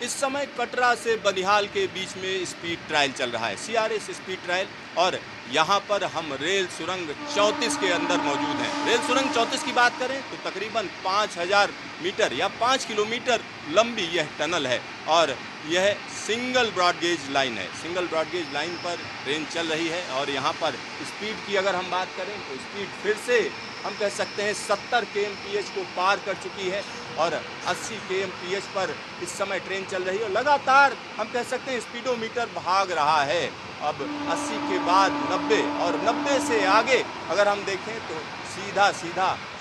इस समय कटरा से बनिहाल के बीच में स्पीड ट्रायल चल रहा है, सीआरएस स्पीड ट्रायल। और यहाँ पर हम रेल सुरंग 34 के अंदर मौजूद हैं। रेल सुरंग 34 की बात करें तो तकरीबन 5000 मीटर या 5 किलोमीटर लंबी यह टनल है और यह सिंगल ब्रॉडगेज लाइन है। सिंगल ब्रॉडगेज लाइन पर ट्रेन चल रही है और यहाँ पर स्पीड की अगर हम बात करें तो स्पीड फिर से हम कह सकते हैं 70 kmph को पार कर चुकी है और 80 kmph पर इस समय ट्रेन चल रही है। लगातार हम कह सकते हैं स्पीडोमीटर भाग रहा है। अब 80 के बाद 90 और 90 से आगे अगर हम देखें तो सीधा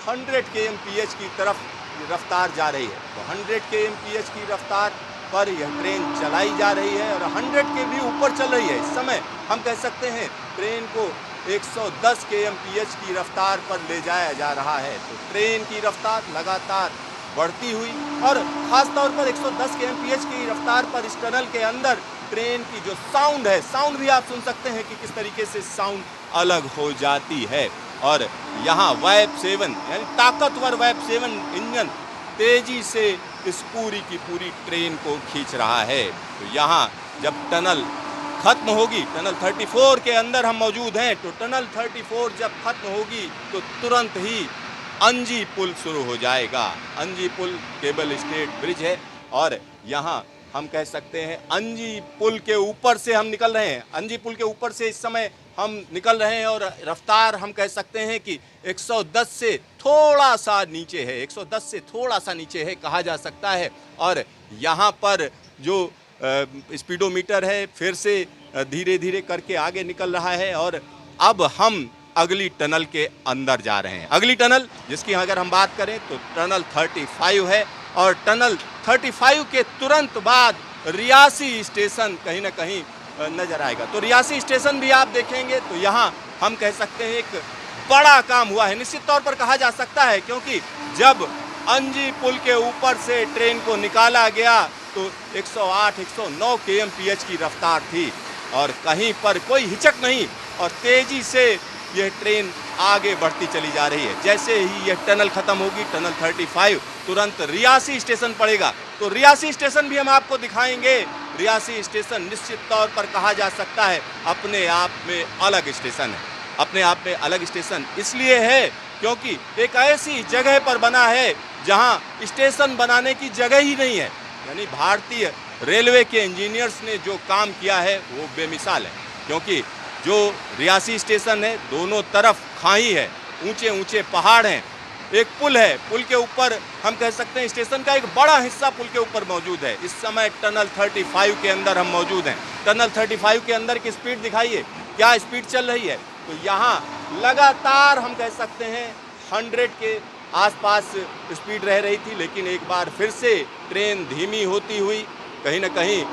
100 kmph की तरफ रफ्तार जा रही है। तो 100 kmph की रफ्तार पर यह ट्रेन चलाई जा रही है और 100 के भी ऊपर चल रही है। इस समय हम कह सकते हैं ट्रेन को 110 kmph की रफ्तार पर ले जाया जा रहा है। तो ट्रेन की रफ्तार लगातार बढ़ती हुई और ख़ास तौर पर 110 kmph की रफ्तार पर इस टनल के अंदर ट्रेन की जो साउंड है, साउंड भी आप सुन सकते हैं कि किस तरीके से साउंड अलग हो जाती है। और यहाँ वैप 7 यानी ताकतवर वैप 7 इंजन तेजी से इस पूरी की पूरी ट्रेन को खींच रहा है। तो यहाँ जब टनल खत्म होगी, टनल 34 के अंदर हम मौजूद हैं, तो टनल 34 जब खत्म होगी तो तुरंत ही अंजी पुल शुरू हो जाएगा। अंजी पुल केबल स्टेट ब्रिज है और यहाँ हम कह सकते हैं अंजी पुल के ऊपर से हम निकल रहे हैं। अंजी पुल के ऊपर से इस समय हम निकल रहे हैं और रफ्तार हम कह सकते हैं कि 110 से थोड़ा सा नीचे है, 110 से थोड़ा सा नीचे है कहा जा सकता है। और यहाँ पर जो स्पीडोमीटर है फिर से धीरे धीरे करके आगे निकल रहा है और अब हम अगली टनल के अंदर जा रहे हैं। अगली टनल जिसकी अगर हम बात करें तो टनल 35 है और टनल 35 के तुरंत बाद रियासी स्टेशन कहीं ना कहीं नजर आएगा। तो रियासी स्टेशन भी आप देखेंगे तो यहाँ हम कह सकते हैं एक बड़ा काम हुआ है, निश्चित तौर पर कहा जा सकता है, क्योंकि जब अंजी पुल के ऊपर से ट्रेन को निकाला गया तो 108-109 kmph की रफ्तार थी और कहीं पर कोई हिचक नहीं और तेजी से यह ट्रेन आगे बढ़ती चली जा रही है। जैसे ही यह टनल खत्म होगी, टनल 35 तुरंत रियासी स्टेशन पड़ेगा। तो रियासी स्टेशन भी हम आपको दिखाएंगे। रियासी स्टेशन निश्चित तौर पर कहा जा सकता है अपने आप में अलग स्टेशन है। अपने आप में अलग स्टेशन इसलिए है क्योंकि एक ऐसी जगह पर बना है जहां स्टेशन बनाने की जगह ही नहीं है। यानी भारतीय रेलवे के इंजीनियर्स ने जो काम किया है वो बेमिसाल है, क्योंकि जो रियासी स्टेशन है दोनों तरफ खाई है, ऊंचे ऊंचे पहाड़ हैं, एक पुल है, पुल के ऊपर हम कह सकते हैं स्टेशन का एक बड़ा हिस्सा पुल के ऊपर मौजूद है। इस समय टनल 35 के अंदर हम मौजूद हैं। टनल 35 के अंदर की स्पीड दिखाइए, क्या स्पीड चल रही है। तो यहाँ लगातार हम कह सकते हैं 100 के आसपास स्पीड रह रही थी, लेकिन एक बार फिर से ट्रेन धीमी होती हुई कहीं ना कहीं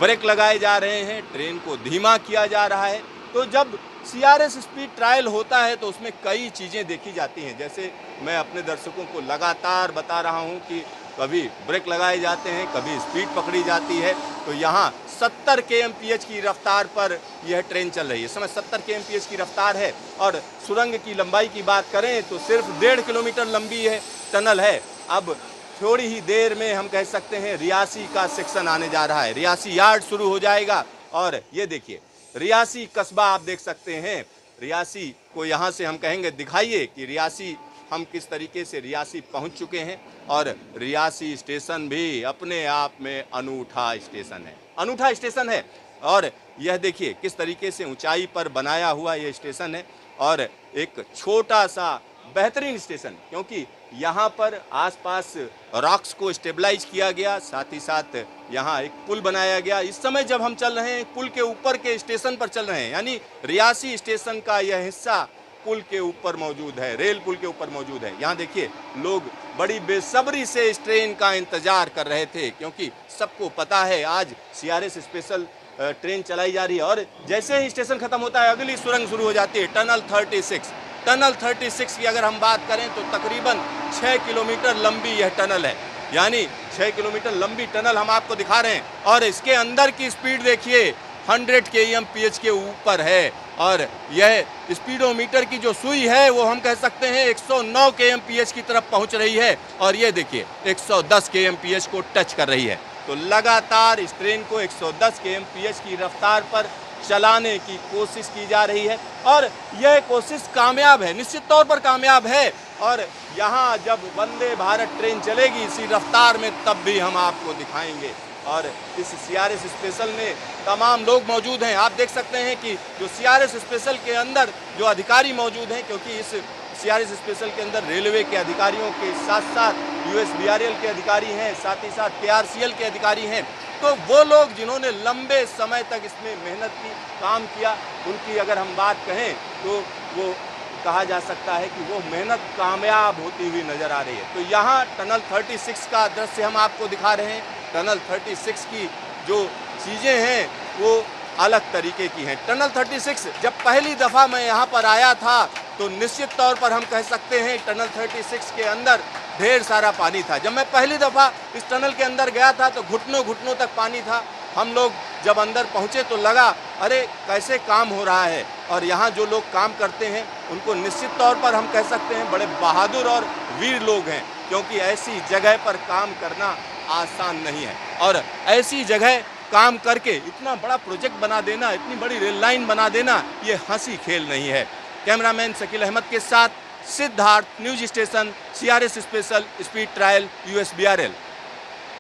ब्रेक लगाए जा रहे हैं, ट्रेन को धीमा किया जा रहा है। तो जब सीआरएस स्पीड ट्रायल होता है तो उसमें कई चीज़ें देखी जाती हैं। जैसे मैं अपने दर्शकों को लगातार बता रहा हूं कि कभी ब्रेक लगाए जाते हैं, कभी स्पीड पकड़ी जाती है। तो यहाँ 70 kmph की रफ्तार पर यह ट्रेन चल रही है। इस समय 70 kmph की रफ्तार है और सुरंग की लंबाई की बात करें तो सिर्फ 1.5 किलोमीटर लंबी है टनल है। अब थोड़ी ही देर में हम कह सकते हैं रियासी का सेक्शन आने जा रहा है, रियासी यार्ड शुरू हो जाएगा। और ये देखिए रियासी कस्बा आप देख सकते हैं। रियासी को यहाँ से हम कहेंगे दिखाइए कि रियासी हम किस तरीके से रियासी पहुँच चुके हैं। और रियासी स्टेशन भी अपने आप में अनूठा स्टेशन है, अनूठा स्टेशन है। और यह देखिए किस तरीके से ऊंचाई पर बनाया हुआ ये स्टेशन है और एक छोटा सा बेहतरीन स्टेशन, क्योंकि यहाँ पर आसपास रॉक्स को स्टेबलाइज किया गया, साथ ही साथ यहाँ एक पुल बनाया गया। इस समय जब हम चल रहे हैं पुल के ऊपर के स्टेशन पर चल रहे हैं, यानी रियासी स्टेशन का यह हिस्सा पुल के ऊपर मौजूद है, रेल पुल के ऊपर मौजूद है। यहाँ देखिए लोग बड़ी बेसब्री से इस ट्रेन का इंतजार कर रहे थे, क्योंकि सबको पता है आज सीआरएस स्पेशल ट्रेन चलाई जा रही है। और जैसे ही स्टेशन खत्म होता है अगली सुरंग शुरू हो जाती है, टनल 36। टनल 36 की अगर हम बात करें तो तकरीबन 6 किलोमीटर लंबी यह टनल है, यानी 6 किलोमीटर लंबी टनल हम आपको दिखा रहे हैं। और इसके अंदर की स्पीड देखिए 100 kmph के ऊपर है और यह स्पीडोमीटर की जो सुई है वो हम कह सकते हैं 109 kmph की तरफ पहुंच रही है और ये देखिए 110 kmph को टच कर रही है। तो लगातार इस ट्रेन को 110 kmph की रफ्तार पर चलाने की कोशिश की जा रही है और यह कोशिश कामयाब है, निश्चित तौर पर कामयाब है। और यहाँ जब वंदे भारत ट्रेन चलेगी इसी रफ्तार में तब भी हम आपको दिखाएंगे। और इस सीआरएस स्पेशल में तमाम लोग मौजूद हैं। आप देख सकते हैं कि जो सीआरएस स्पेशल के अंदर जो अधिकारी मौजूद हैं, क्योंकि इस सीआरएस स्पेशल के अंदर रेलवे के अधिकारियों के साथ साथ यूएसबीआरएल के अधिकारी हैं, साथ ही साथ केआरसीएल के अधिकारी हैं। तो वो लोग जिन्होंने लंबे समय तक इसमें मेहनत की, काम किया, उनकी अगर हम बात कहें तो वो कहा जा सकता है कि वो मेहनत कामयाब होती हुई नज़र आ रही है। तो यहाँ टनल 36 का दृश्य हम आपको दिखा रहे हैं। टनल 36 की जो चीज़ें हैं वो अलग तरीके की हैं। टनल 36 जब पहली दफ़ा मैं यहाँ पर आया था तो निश्चित तौर पर हम कह सकते हैं टनल 36 के अंदर ढेर सारा पानी था। जब मैं पहली दफ़ा इस टनल के अंदर गया था तो घुटनों घुटनों तक पानी था। हम लोग जब अंदर पहुँचे तो लगा अरे कैसे काम हो रहा है। और यहाँ जो लोग काम करते हैं उनको निश्चित तौर पर हम कह सकते हैं बड़े बहादुर और वीर लोग हैं, क्योंकि ऐसी जगह पर काम करना आसान नहीं है। और ऐसी जगह काम करके इतना बड़ा प्रोजेक्ट बना देना, इतनी बड़ी रेल लाइन बना देना, ये हंसी खेल नहीं है। कैमरामैन शकील अहमद के साथ Siddharth, news station, CRS special speed trial, USBRL.